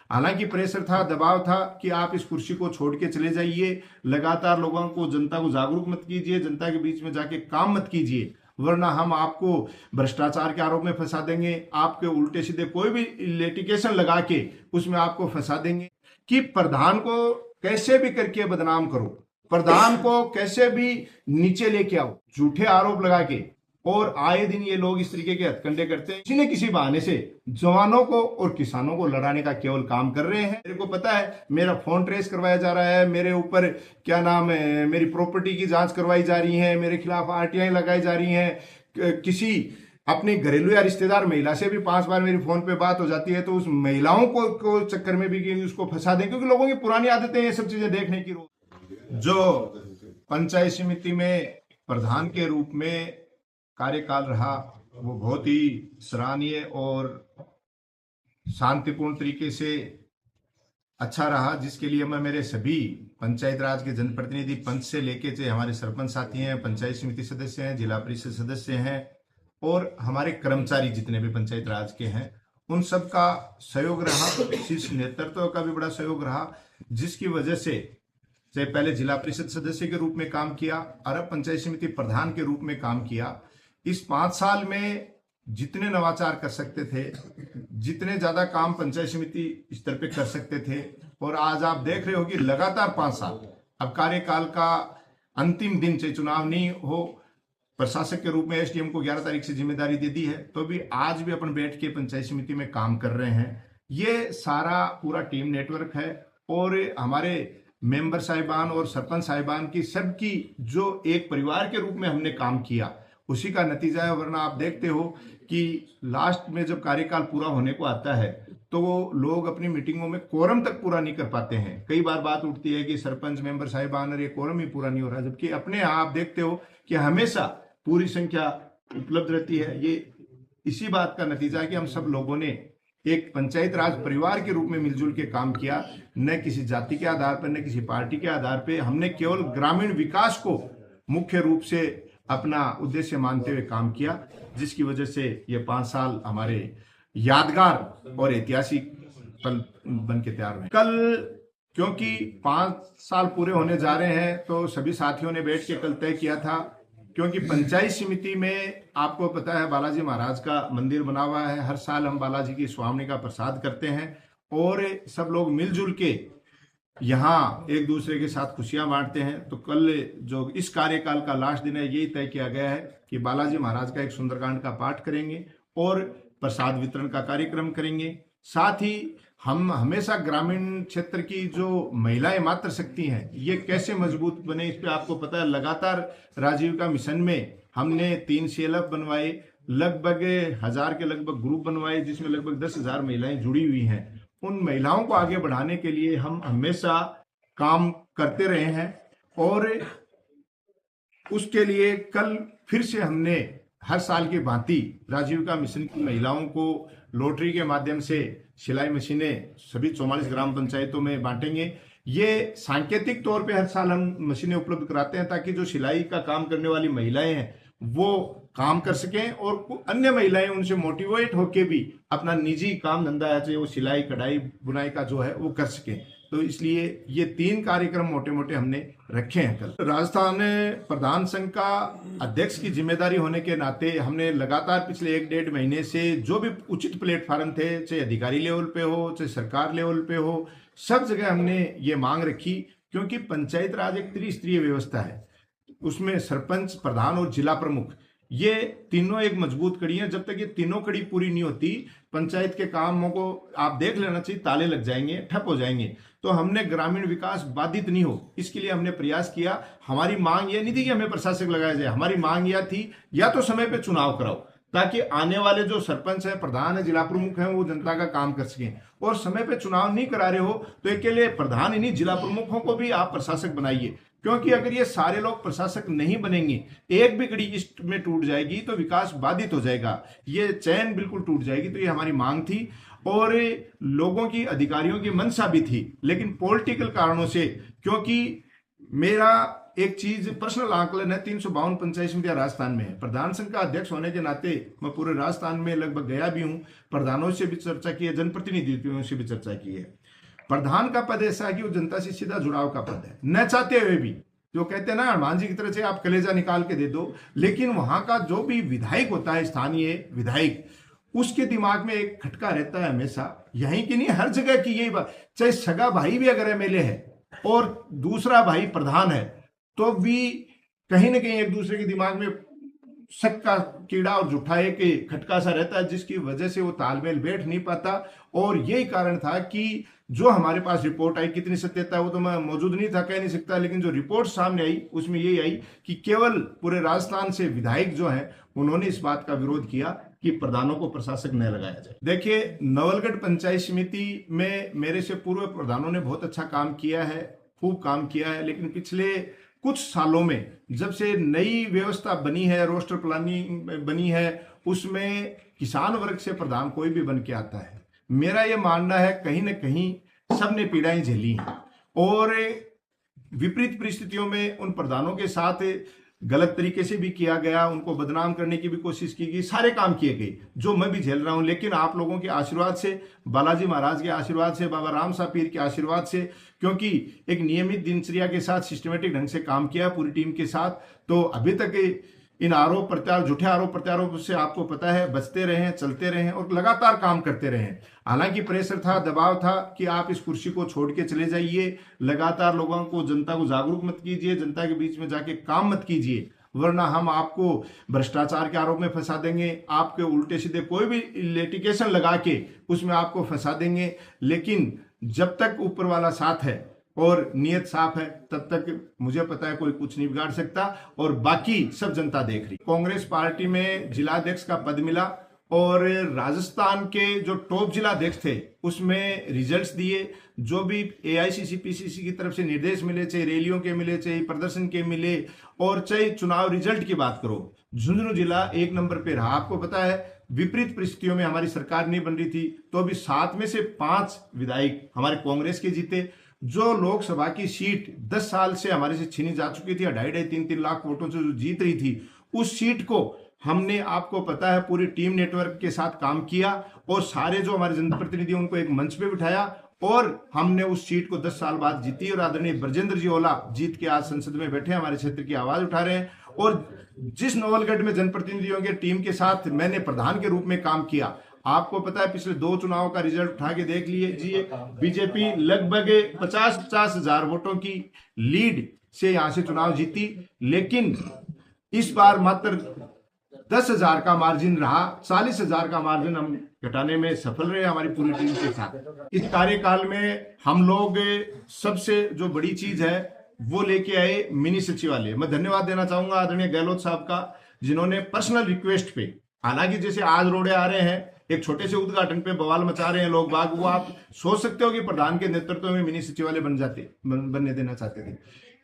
हालांकि प्रेशर था, दबाव था कि आप इस कुर्सी को छोड़ के चले जाइए, लगातार लोगों को, जनता को जागरूक मत कीजिए, जनता के बीच में जाके काम मत कीजिए, वरना हम आपको भ्रष्टाचार के आरोप में फंसा देंगे, आपके उल्टे सीधे कोई भी लिटिगेशन लगा के उसमें आपको फंसा देंगे। कि प्रधान को कैसे भी करके बदनाम करो, प्रधान को कैसे भी नीचे लेके आओ, झूठे आरोप लगा के, और आए दिन ये लोग इस तरीके के हथकंडे करते हैं, किसी न किसी बहाने से जवानों को और किसानों को लड़ाने का केवल काम कर रहे हैं। मेरे को पता है, मेरा फोन ट्रेस करवाया जा रहा है, मेरे ऊपर क्या नाम है, मेरी प्रॉपर्टी की जांच करवाई जा रही है, मेरे खिलाफ आरटीआई लगाई जा रही है। किसी अपनी घरेलू या रिश्तेदार महिला से भी 5 बार मेरी फोन पे बात हो जाती है, तो उस महिलाओं को चक्कर में भी उसको फंसा दें, क्योंकि लोगों की पुरानी आदतें ये सब चीजें देखने की। जो पंचायत समिति में प्रधान के रूप में कार्यकाल रहा वो बहुत ही सराहनीय और शांतिपूर्ण तरीके से अच्छा रहा, जिसके लिए मैं मेरे सभी पंचायत राज के जनप्रतिनिधि, पंच से लेके चाहे हमारे सरपंच साथी हैं, पंचायत समिति सदस्य हैं, जिला परिषद सदस्य हैं, और हमारे कर्मचारी जितने भी पंचायत राज के हैं, उन सब का सहयोग रहा, शीर्ष नेतृत्व का भी बड़ा सहयोग रहा, जिसकी वजह से चाहे पहले जिला परिषद सदस्य के रूप में काम किया और अब पंचायत समिति प्रधान के रूप में काम किया। इस 5 साल में जितने नवाचार कर सकते थे, जितने ज्यादा काम पंचायत समिति स्तर पे कर सकते थे, और आज आप देख रहे हो कि लगातार 5 साल, अब कार्यकाल का अंतिम दिन, चाहे चुनाव नहीं हो, प्रशासक के रूप में एसडीएम को 11 तारीख से जिम्मेदारी दे दी है, तो भी आज भी अपन बैठ के पंचायत समिति में काम कर रहे हैं। ये सारा पूरा टीम नेटवर्क है, और हमारे मेंबर साहिबान और सरपंच साहिबान की सबकी जो एक परिवार के रूप में हमने काम किया, उसी का नतीजा है। वरना आप देखते हो कि लास्ट में जब कार्यकाल पूरा होने को आता है तो वो लोग अपनी मीटिंगों में कोरम तक पूरा नहीं कर पाते हैं। कई बार बात उठती है कि सरपंच, मेंबर साहिबान, और ये कोरम ही पूरा नहीं हो रहा, जबकि अपने यहाँ आप देखते हो कि हमेशा पूरी संख्या उपलब्ध रहती है। ये इसी बात का नतीजा है कि हम सब लोगों ने एक पंचायत राज परिवार के रूप में मिलजुल के काम किया, न किसी जाति के आधार पर, न किसी पार्टी के आधार पर। हमने केवल ग्रामीण विकास को मुख्य रूप से अपना उद्देश्य मानते हुए काम किया, जिसकी वजह से ये 5 साल हमारे यादगार और ऐतिहासिक पल बन के तैयार हुए। कल क्योंकि 5 साल पूरे होने जा रहे हैं, तो सभी साथियों ने बैठ के कल तय किया था, क्योंकि पंचायत समिति में आपको पता है बालाजी महाराज का मंदिर बना हुआ है। हर साल हम बालाजी की स्वामी का प्रसाद करते हैं, और सब लोग मिलजुल के यहाँ एक दूसरे के साथ खुशियां बांटते हैं। तो कल जो इस कार्यकाल का लास्ट दिन है, यही तय किया गया है कि बालाजी महाराज का एक सुंदरकांड का पाठ करेंगे और प्रसाद वितरण का कार्यक्रम करेंगे। साथ ही हम हमेशा ग्रामीण क्षेत्र की जो महिलाएं मातृ शक्ति हैं, ये कैसे मजबूत बने, इस पे आपको पता है लगातार राजीविका मिशन में हमने 3 CLF बनवाए, लगभग 1000 के लगभग ग्रुप बनवाए, जिसमें लगभग 10,000 महिलाएं जुड़ी हुई हैं। उन महिलाओं को आगे बढ़ाने के लिए हम हमेशा काम करते रहे हैं, और उसके लिए कल फिर से हमने हर साल की भांति राजीविका मिशन की महिलाओं को लॉटरी के माध्यम से सिलाई मशीनें सभी 44 ग्राम पंचायतों में बांटेंगे। ये सांकेतिक तौर पे हर साल हम मशीनें उपलब्ध कराते हैं, ताकि जो सिलाई का काम करने वाली महिलाएं हैं वो काम कर सकें, और अन्य महिलाएं उनसे मोटिवेट होके भी अपना निजी काम धंधा है, चाहे वो सिलाई, कढ़ाई, बुनाई का जो है वो कर सकें। तो इसलिए ये 3 कार्यक्रम मोटे मोटे हमने रखे हैं। कल राजस्थान प्रधान संघ का अध्यक्ष की जिम्मेदारी होने के नाते हमने लगातार पिछले 1-1.5 महीने से जो भी उचित प्लेटफॉर्म थे, चाहे अधिकारी लेवल पे हो, चाहे सरकार लेवल पे हो, सब जगह हमने ये मांग रखी, क्योंकि पंचायत राज एक त्रिस्तरीय व्यवस्था है। उसमें सरपंच, प्रधान और जिला प्रमुख, ये तीनों एक मजबूत कड़ी है। जब तक ये तीनों कड़ी पूरी नहीं होती, पंचायत के कामों को आप देख लेना चाहिए, ताले लग जाएंगे, ठप हो जाएंगे। तो हमने ग्रामीण विकास बाधित नहीं हो, इसके लिए हमने प्रयास किया। हमारी मांग ये नहीं थी कि हमें प्रशासक लगाया जाए, हमारी मांग यह थी या तो समय पे चुनाव कराओ, ताकि आने वाले जो सरपंच है, प्रधान है, जिला प्रमुख है, वो जनता का काम कर सकें। और समय पे चुनाव नहीं करा रहे हो तो इसके लिए प्रधान ही नहीं, जिला प्रमुखों को भी आप प्रशासक बनाइए, क्योंकि अगर ये सारे लोग प्रशासक नहीं बनेंगे, एक भी कड़ी इष्ट में टूट जाएगी तो विकास बाधित हो जाएगा, ये चैन बिल्कुल टूट जाएगी। तो ये हमारी मांग थी, और लोगों की, अधिकारियों की मंशा भी थी, लेकिन पॉलिटिकल कारणों से, क्योंकि मेरा एक चीज पर्सनल आंकलन है, 352 पंचायत समितियां राजस्थान में है। प्रधान संघ का अध्यक्ष होने के नाते मैं पूरे राजस्थान में लगभग गया भी हूं, प्रधानों से भी चर्चा की है, जनप्रतिनिधियों से भी चर्चा की है। प्रधान का पद ऐसा है कि वो जनता से सीधा जुड़ाव का पद है, न चाहते हुए भी। जो कहते हैं ना हनुमान जी की तरह से आप कलेजा निकाल के दे दो, लेकिन वहां का जो भी विधायक होता है, स्थानीय विधायक, उसके दिमाग में एक खटका रहता है हमेशा, यहीं की नहीं हर जगह की यही बात। चाहे सगा भाई भी अगर एमएलए है और दूसरा भाई प्रधान है, तो भी कहीं ना कहीं एक दूसरे के दिमाग में शक का कीड़ा और जुठा एक खटका सा रहता है, जिसकी वजह से वो तालमेल बैठ नहीं पाता। और यही कारण था कि जो हमारे पास रिपोर्ट आई, कितनी सत्यता है वो तो मैं मौजूद नहीं था, कह नहीं सकता, लेकिन जो रिपोर्ट सामने आई उसमें यही आई कि केवल पूरे राजस्थान से विधायक जो हैं उन्होंने इस बात का विरोध किया कि प्रधानों को प्रशासक न लगाया जाए। देखिए, नवलगढ़ पंचायत समिति में मेरे से पूर्व प्रधानों ने बहुत अच्छा काम किया है, खूब काम किया है, लेकिन पिछले कुछ सालों में जब से नई व्यवस्था बनी है, रोस्टर प्लानिंग बनी है, उसमें किसान वर्ग से प्रधान कोई भी बन के आता है। मेरा यह मानना है कहीं ना कहीं सबने पीड़ाएं झेली हैं और विपरीत परिस्थितियों में उन प्रधानों के साथ गलत तरीके से भी किया गया, उनको बदनाम करने की भी कोशिश की गई, सारे काम किए गए जो मैं भी झेल रहा हूं। लेकिन आप लोगों के आशीर्वाद से, बालाजी महाराज के आशीर्वाद से, बाबा राम साहब पीर के आशीर्वाद से, क्योंकि एक नियमित दिनचर्या के साथ सिस्टमेटिक ढंग से काम किया पूरी टीम के साथ, तो अभी तक इन आरोप प्रत्यारोप, झूठे आरोप प्रत्यारोप से आपको पता है बचते रहे, चलते रहे और लगातार काम करते रहे। हालांकि प्रेशर था, दबाव था कि आप इस कुर्सी को छोड़ के चले जाइए, लगातार लोगों को, जनता को जागरूक मत कीजिए, जनता के बीच में जाके काम मत कीजिए, वरना हम आपको भ्रष्टाचार के आरोप में फंसा देंगे, आपके उल्टे सीधे कोई भी लिटिगेशन लगा के उसमें आपको फंसा देंगे। लेकिन जब तक ऊपर वाला साथ है और नियत साफ है, तब तक मुझे पता है कोई कुछ नहीं बिगाड़ सकता, और बाकी सब जनता देख रही। कांग्रेस पार्टी में जिलाध्यक्ष का पद मिला और राजस्थान के जो टॉप जिलाध्यक्ष थे उसमें रिजल्ट्स दिए, जो भी एआईसीसी पीसीसी की तरफ से निर्देश मिले, चाहे रैलियों के मिले, चाहे प्रदर्शन के मिले, और चाहे चुनाव रिजल्ट की बात करो, झुंझुनू जिला 1 नंबर पे रहा। आपको पता है विपरीत परिस्थितियों में हमारी सरकार नहीं बन रही थी, तो अभी 7 में से 5 विधायक हमारे कांग्रेस के जीते। जो लोकसभा की सीट 10 साल से हमारे से छीनी जा चुकी थी, 2.5-3 लाख वोटों से जो जीत रही थी, उस सीट को हमने, आपको पता है, पूरी टीम नेटवर्क के साथ काम किया और सारे जो हमारे जनप्रतिनिधि उनको एक मंच पे बिठाया और हमने उस सीट को 10 साल बाद जीती। और आदरणीय ब्रजेंद्र जी ओला जीत के आज संसद में बैठे, हमारे क्षेत्र की आवाज उठा रहे हैं। और जिस नवलगढ़ में जनप्रतिनिधियों की टीम के साथ मैंने प्रधान के रूप में काम किया, आपको पता है पिछले 2 चुनाव का रिजल्ट उठा के देख लीजिए, बीजेपी लगभग 50-50 हजार वोटों की लीड से यहां से चुनाव जीती, लेकिन इस बार मात्र 10,000 का मार्जिन रहा, 40,000 का मार्जिन हम घटाने में सफल रहे हमारी पूरी टीम के साथ। इस कार्यकाल में हम लोग सबसे जो बड़ी चीज है वो लेके आए मिनी सचिवालय। मैं धन्यवाद देना चाहूंगा आदरणीय गहलोत साहब का, जिन्होंने पर्सनल रिक्वेस्ट पे, हालांकि जैसे आज रोड़े आ रहे हैं, एक छोटे से उद्घाटन पे बवाल मचा रहे हैं लोग बाग, वो आप सोच सकते हो कि प्रधान के नेतृत्व में मिनी सचिवालय बनने देना चाहते थे।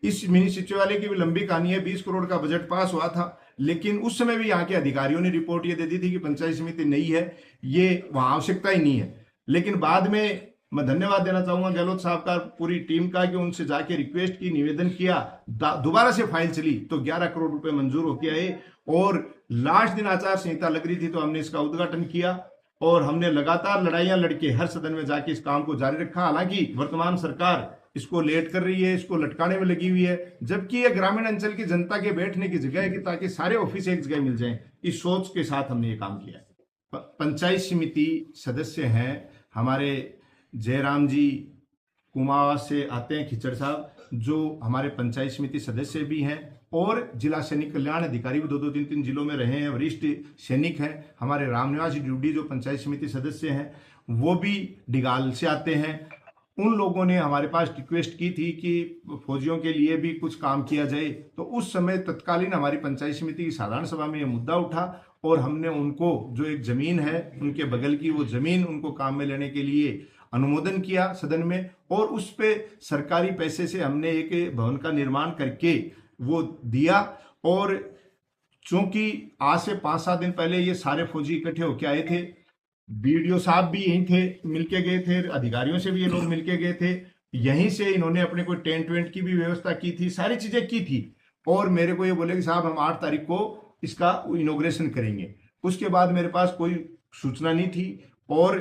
इस मिनी सचिवालय की भी लंबी कहानी है। 20 करोड़ का बजट पास हुआ था, लेकिन उस समय भी यहाँ के अधिकारियों ने रिपोर्ट ये दे दी थी कि पंचायत समिति नई है, ये वहां आवश्यकता ही नहीं है। लेकिन बाद में मैं धन्यवाद देना चाहूंगा गहलोत साहब का, पूरी टीम का, कि उनसे जाके रिक्वेस्ट की, निवेदन किया, दोबारा से फाइल चली तो 11 करोड़ रुपए मंजूर होके आए और लास्ट दिन आचार संहिता लग रही थी तो हमने इसका उद्घाटन किया और हमने लगातार लड़ाइयां लड़के हर सदन में जाके इस काम को जारी रखा। हालांकि वर्तमान सरकार इसको लेट कर रही है, इसको लटकाने में लगी हुई है, जबकि ये ग्रामीण अंचल की जनता के बैठने की जगह है कि ताकि सारे ऑफिस एक जगह मिल जाएं। इस सोच के साथ हमने ये काम किया है। पंचायत समिति सदस्य हैं हमारे जयराम जी कुमावा से आते हैं, खिचड़ साहब, जो हमारे पंचायत समिति सदस्य भी हैं और जिला सैनिक कल्याण अधिकारी भी 2-2, 3-3 जिलों में रहे हैं, वरिष्ठ सैनिक हैं। हमारे रामनिवास ड्यूडी जो पंचायत समिति सदस्य हैं वो भी डिगाल से आते हैं। उन लोगों ने हमारे पास रिक्वेस्ट की थी कि फौजियों के लिए भी कुछ काम किया जाए, तो उस समय तत्कालीन हमारी पंचायत समिति की साधारण सभा में यह मुद्दा उठा और हमने उनको, जो एक जमीन है उनके बगल की, वो जमीन उनको काम में लेने के लिए अनुमोदन किया सदन में, और उस पे सरकारी पैसे से हमने एक भवन का निर्माण करके वो दिया। और चूंकि आज से 5-7 दिन पहले ये सारे फौजी इकट्ठे होके आए थे, बीडीओ साहब भी यहीं थे, मिलके गए थे, अधिकारियों से भी ये लोग मिलके गए थे, यहीं से इन्होंने अपने कोई टेंट वेंट की भी व्यवस्था की थी, सारी चीजें की थी। और मेरे को ये बोले कि साहब हम 8 तारीख को इसका इनॉग्रेशन करेंगे। उसके बाद मेरे पास कोई सूचना नहीं थी। और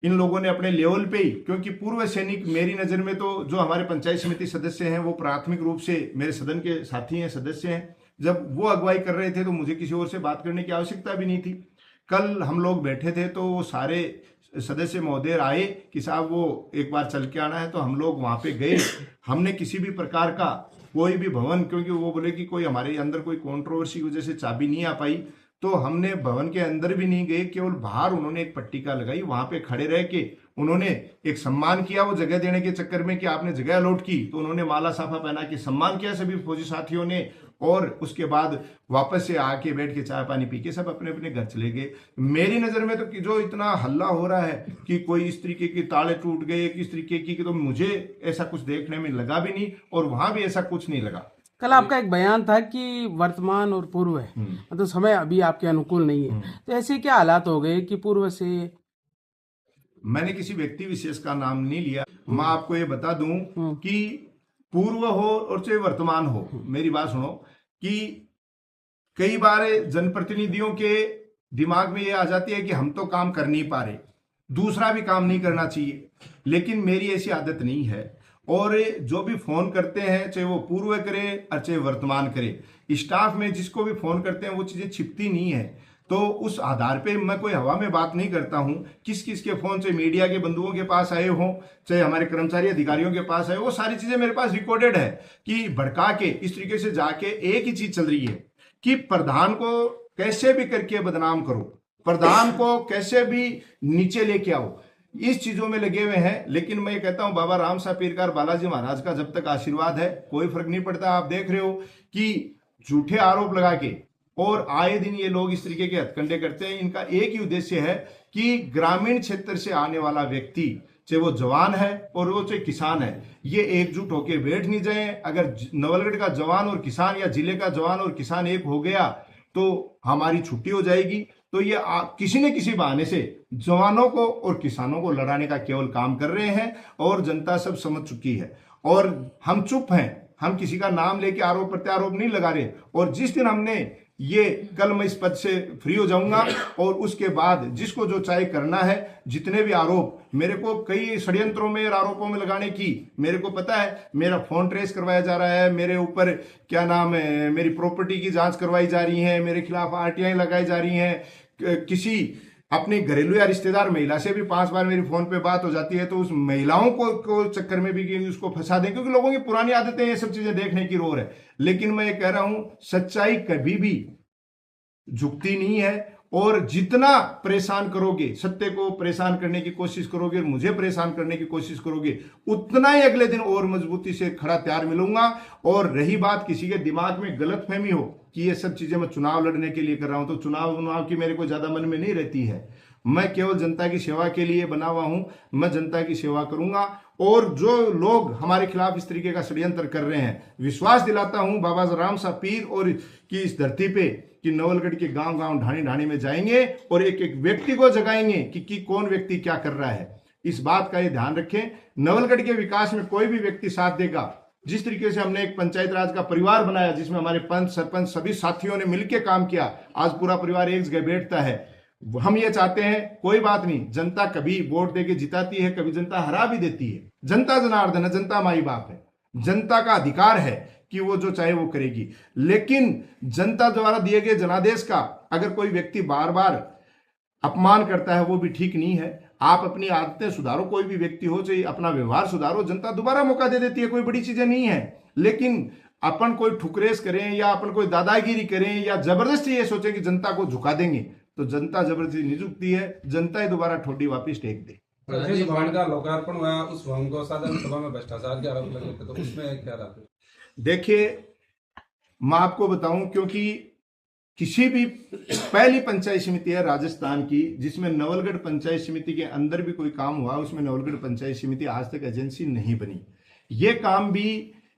इन लोगों ने अपने लेवल पे ही, क्योंकि पूर्व सैनिक मेरी नजर में तो जो हमारे पंचायत समिति सदस्य हैं वो प्राथमिक रूप से मेरे सदन के साथी हैं, सदस्य हैं। जब वो अगुवाई कर रहे थे तो मुझे किसी और से बात करने की आवश्यकता भी नहीं थी। कल हम लोग बैठे थे तो वो सारे सदस्य महोदय आए कि साहब वो एक बार चल के आना है, तो हम लोग वहां पे गए। हमने किसी भी प्रकार का कोई भी भवन, क्योंकि वो बोले कि कोई हमारे अंदर कोई कंट्रोवर्सी की वजह से चाबी नहीं आ पाई, तो हमने भवन के अंदर भी नहीं गए, केवल बाहर उन्होंने एक पट्टिका लगाई, वहां पे खड़े रह के उन्होंने एक सम्मान किया। वो जगह देने के चक्कर में कि आपने जगह अलॉट की, तो उन्होंने माला साफा पहना के सम्मान किया सभी फौजी साथियों ने। और उसके बाद वापस से आके बैठ के चाय पानी पी के सब अपने अपने घर चले गए। मेरी नजर में तो कि जो इतना हल्ला हो रहा है कि कोई इस तरीके की ताले टूट गए, किस तरीके की, तो मुझे ऐसा कुछ देखने में लगा भी नहीं और वहां भी ऐसा कुछ नहीं लगा। कल आपका एक बयान था कि वर्तमान और पूर्व है, मतलब समय अभी आपके अनुकूल नहीं है, तो ऐसे क्या हालात हो गए कि पूर्व से? मैंने किसी व्यक्ति विशेष का नाम नहीं लिया। मैं आपको ये बता दूं कि पूर्व हो और चाहे वर्तमान हो, मेरी बात सुनो, कि कई बार जनप्रतिनिधियों के दिमाग में ये आ जाती है कि हम तो काम कर नहीं पा रहे, दूसरा भी काम नहीं करना चाहिए। लेकिन मेरी ऐसी आदत नहीं है। और जो भी फोन करते हैं, चाहे वो पूर्व करे और चाहे वर्तमान करे, स्टाफ में जिसको भी फोन करते हैं वो चीजें छिपती नहीं है। तो उस आधार पे मैं कोई हवा में बात नहीं करता हूं। किस किस के फोन से मीडिया के बंधुओं के पास आए हों, चाहे हमारे कर्मचारी अधिकारियों के पास आए, वो सारी चीजें मेरे पास रिकॉर्डेड है कि भड़का के इस तरीके से जाके एक ही चीज चल रही है कि प्रधान को कैसे भी करके बदनाम करो, प्रधान को कैसे भी नीचे लेके आओ, इस चीजों में लगे हुए हैं। लेकिन मैं ये कहता हूं बाबा राम सा पीरकार बालाजी महाराज का जब तक आशीर्वाद है कोई फर्क नहीं पड़ता। आप देख रहे हो कि झूठे आरोप लगा के और आए दिन ये लोग इस तरीके के हथकंडे करते हैं। इनका एक ही उद्देश्य है कि ग्रामीण क्षेत्र से आने वाला व्यक्ति, चाहे वो जवान है और वो चाहे किसान है, ये एकजुट होके बैठ नहीं जाए। अगर नवलगढ़ का जवान और किसान या जिले का जवान और किसान एक हो गया तो हमारी छुट्टी हो जाएगी। तो ये किसी न किसी बहाने से जवानों को और किसानों को लड़ाने का केवल काम कर रहे हैं और जनता सब समझ चुकी है। और हम चुप हैं, हम किसी का नाम लेके आरोप प्रत्यारोप नहीं लगा रहे। और जिस दिन हमने ये, कल मैं इस पद से फ्री हो जाऊंगा और उसके बाद जिसको जो चाहे करना है, जितने भी आरोप, मेरे को कई षड्यंत्रों में और आरोपों में लगाने की मेरे को पता है। मेरा फोन ट्रेस करवाया जा रहा है, मेरे ऊपर क्या नाम है, मेरी प्रॉपर्टी की जांच करवाई जा रही है, मेरे खिलाफ आरटीआई लगाई जा रही है। किसी अपने घरेलू या रिश्तेदार महिला से भी 5 बार मेरी फोन पे बात हो जाती है, तो उस महिलाओं को चक्कर में भी उसको फंसा दें, क्योंकि लोगों की पुरानी आदतें ये सब चीजें देखने की रोर है। लेकिन मैं ये कह रहा हूं, सच्चाई कभी भी झुकती नहीं है। और जितना परेशान करोगे, सत्य को परेशान करने की कोशिश करोगे, मुझे परेशान करने की कोशिश करोगे, उतना ही अगले दिन और मजबूती से खड़ा तैयार मिलूंगा। और रही बात किसी के दिमाग में गलतफहमी हो कि ये सब चीजें मैं चुनाव लड़ने के लिए कर रहा हूं, तो चुनाव की मेरे को ज्यादा मन में नहीं रहती है। मैं केवल जनता की सेवा के लिए बना हुआ हूं, मैं जनता की सेवा करूंगा। और जो लोग हमारे खिलाफ इस तरीके का षड्यंत्र कर रहे हैं, विश्वास दिलाता हूं बाबा राम सा पीर और की इस धरती पे कि नवलगढ़ के गांव गांव ढाणी ढाणी में जाएंगे और एक एक व्यक्ति को जगाएंगे कि कौन व्यक्ति क्या कर रहा है। इस बात का ये ध्यान रखें। नवलगढ़ के विकास में कोई भी व्यक्ति साथ देगा। जिस तरीके से हमने एक पंचायत राज का परिवार बनाया, जिसमें हमारे पंच सरपंच सभी साथियों ने मिलकर काम किया, आज पूरा परिवार एक जगह बैठता है। हम ये चाहते हैं, कोई बात नहीं, जनता कभी वोट देके जिताती है, कभी जनता हरा भी देती है। जनता जनार्दन है, जनता माई बाप है, जनता का अधिकार है कि वो जो चाहे वो करेगी। लेकिन जनता द्वारा दिए गए जनादेश का अगर कोई व्यक्ति बार बार अपमान करता है, वो भी ठीक नहीं है। आप अपनी आदतें सुधारो, कोई भी व्यक्ति हो, चाहे अपना व्यवहार सुधारो, जनता दोबारा मौका दे देती है, कोई बड़ी चीजें नहीं है। लेकिन अपन कोई ठुकरेस करें या अपन कोई दादागिरी करें या जबरदस्ती ये सोचे कि जनता को झुका देंगे, तो जनता जबरदस्ती नहीं झुकती है, जनता ही दोबारा ठोडी वापिस टेक दे। जिस भवन का लोकार्पण हुआ, उस भवन को साधारण सभा में भ्रष्टाचार के आरोप लगे थे, तो उसमें क्या रहा? देखिए, मैं आपको बताऊं, क्योंकि किसी भी पहली पंचायत समिति है राजस्थान की जिसमें नवलगढ़ पंचायत समिति के अंदर भी कोई काम हुआ, उसमें नवलगढ़ पंचायत समिति आज तक एजेंसी नहीं बनी। ये काम भी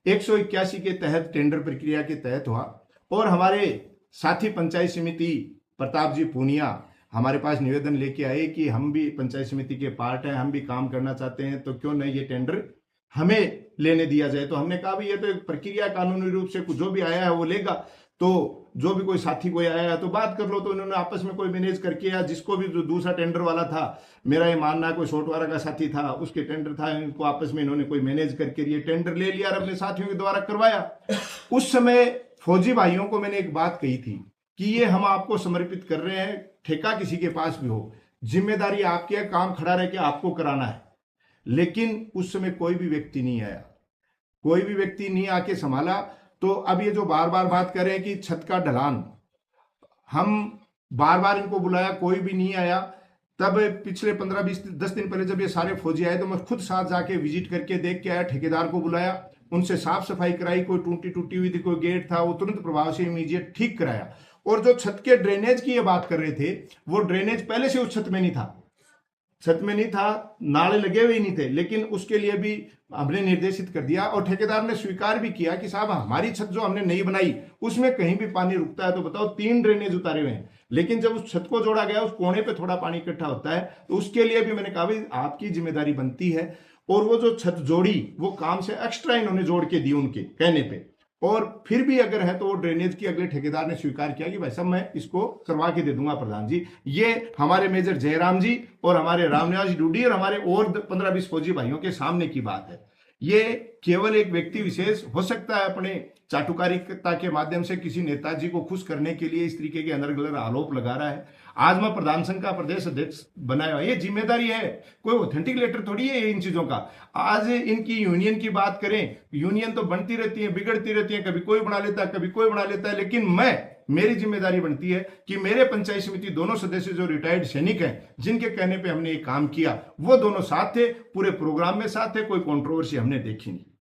181 के तहत टेंडर प्रक्रिया के तहत हुआ। और हमारे साथी पंचायत समिति प्रताप जी पूनिया हमारे पास निवेदन लेके आए कि हम भी पंचायत समिति के पार्ट हैं, हम भी काम करना चाहते हैं, तो क्यों नहीं ये टेंडर हमें लेने दिया जाए। तो हमने कहा भाई ये तो एक प्रक्रिया, कानूनी रूप से जो भी आया है वो लेगा, तो जो भी कोई साथी कोई आया है तो बात कर लो। तो इन्होंने आपस में कोई मैनेज करके, या जिसको भी जो दूसरा टेंडर वाला था, मेरा ये मानना है कोई सोटवारा का साथी था, उसके टेंडर था, इनको आपस में इन्होंने कोई मैनेज करके ये टेंडर ले लिया और अपने साथियों के द्वारा करवाया। उस समय फौजी भाइयों को मैंने एक बात कही थी कि ये हम आपको समर्पित कर रहे हैं, ठेका किसी के पास भी हो, जिम्मेदारी आपकी है, काम खड़ा रह के आपको कराना है। लेकिन उस समय कोई भी व्यक्ति नहीं आया, कोई भी व्यक्ति नहीं आके संभाला। तो अब ये जो बार बार बात कर रहे हैं कि छत का ढलान, हम बार बार इनको बुलाया, कोई भी नहीं आया। तब पिछले 15-20-10 दिन पहले जब ये सारे फौजी आए तो मैं खुद साथ जाके विजिट करके देख के आया, ठेकेदार को बुलाया, उनसे साफ सफाई कराई, कोई टूटी हुई थी, कोई गेट था, वो तुरंत प्रभाव से इमीडिएट ठीक कराया। और जो छत के ड्रेनेज की ये बात कर रहे थे, वो ड्रेनेज पहले से उस छत में नहीं था, नाले लगे हुए ही नहीं थे, लेकिन उसके लिए भी हमने निर्देशित कर दिया। और ठेकेदार ने स्वीकार भी किया कि साहब हमारी छत जो हमने नई बनाई उसमें कहीं भी पानी रुकता है तो बताओ, 3 ड्रेनेज उतारे हुए हैं, लेकिन जब उस छत को जोड़ा गया उस कोने पे थोड़ा पानी इकट्ठा होता है, तो उसके लिए भी मैंने कहा भाई आपकी जिम्मेदारी बनती है। और वो जो छत जोड़ी वो काम से एक्स्ट्रा इन्होंने जोड़ के दी उनके कहने पे, और फिर भी अगर है तो वो ड्रेनेज की अगले ठेकेदार ने स्वीकार किया कि भाई साहब मैं इसको करवा के दे दूंगा प्रधान जी। ये हमारे मेजर जयराम जी और हमारे रामनिवास जी डूडी और हमारे और 15-20 फौजी भाइयों के सामने की बात है। ये केवल एक व्यक्ति विशेष हो सकता है अपने चाटुकारिता के माध्यम से किसी नेताजी को खुश करने के लिए इस तरीके के अनर्गल आरोप लगा रहा है। आज मैं प्रधान संघ का प्रदेश अध्यक्ष बनाया, ये जिम्मेदारी है, कोई ऑथेंटिक लेटर थोड़ी है इन चीजों का। आज इनकी यूनियन की बात करें, यूनियन तो बनती रहती है, बिगड़ती रहती है, कभी कोई बना लेता है, कभी कोई बना लेता है, लेकिन मेरी जिम्मेदारी बनती है कि मेरे पंचायत समिति दोनों सदस्य जो रिटायर्ड सैनिक हैं, जिनके कहने पे हमने ये काम किया, वो दोनों साथ थे, पूरे प्रोग्राम में साथ थे, कोई कंट्रोवर्सी हमने देखी नहीं।